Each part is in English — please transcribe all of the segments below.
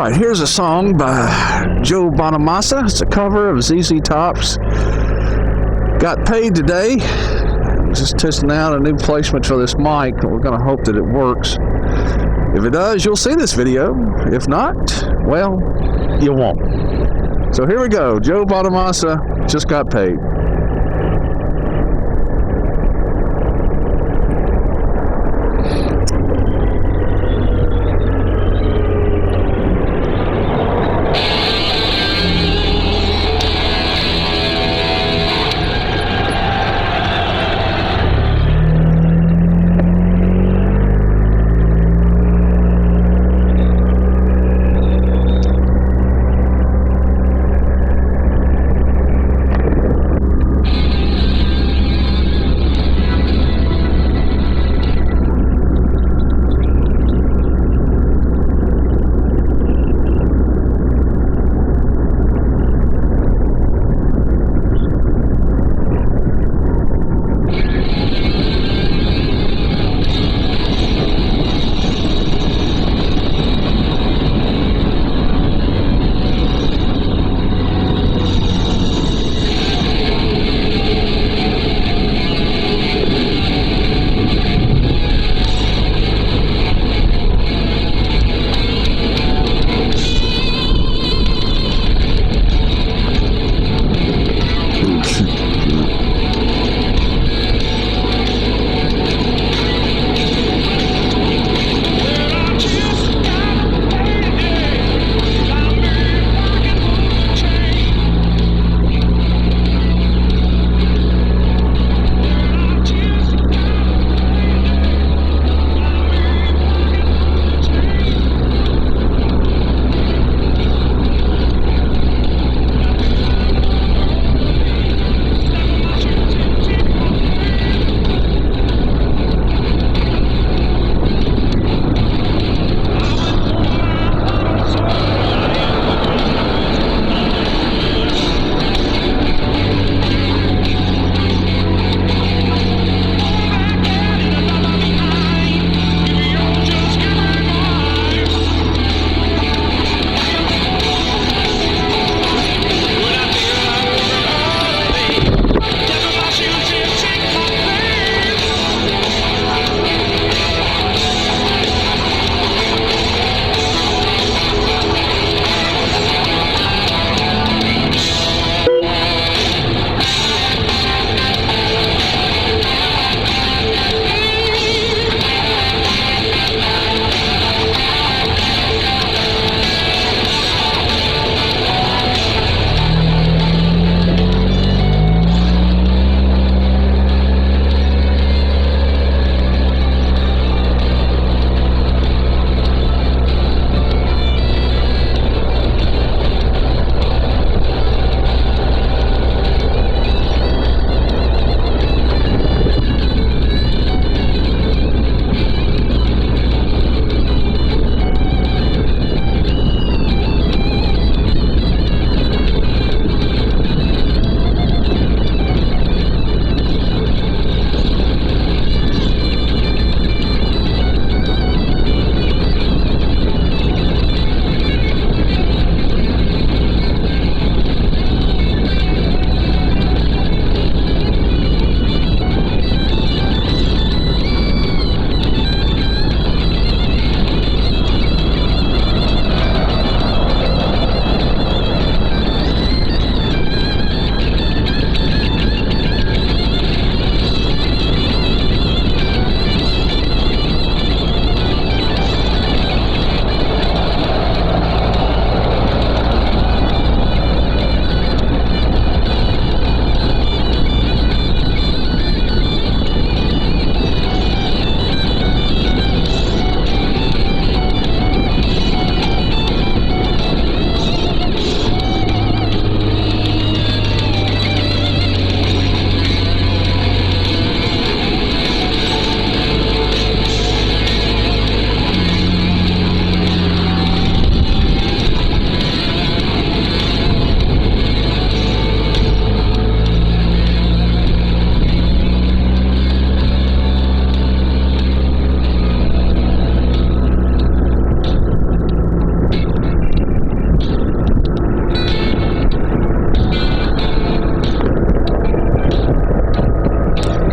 right, here's a song by Joe Bonamassa. It's a cover of ZZ Top's Got Paid Today. Just testing out a new placement for this mic. We're going to hope that it works. If it does, you'll see this video. If not, well, you won't. So here we go. Joe Bonamassa, Just Got Paid.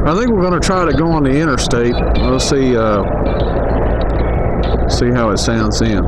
I think we're going to try to go on the interstate. We'll see how it sounds then.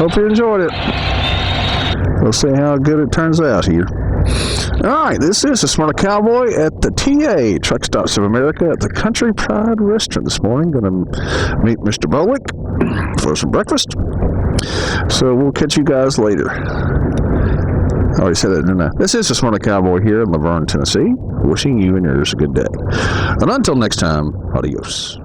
Hope you enjoyed it. We'll see how good it turns out here. All right, this is the Smyrna Cowboy at the TA, Truck Stops of America, at the Country Pride Restaurant this morning. Going to meet Mr. Bolick for some breakfast. So we'll catch you guys later. I already said that, didn't I? This is the Smyrna Cowboy here in Laverne, Tennessee, wishing you and yours a good day. And until next time, adios.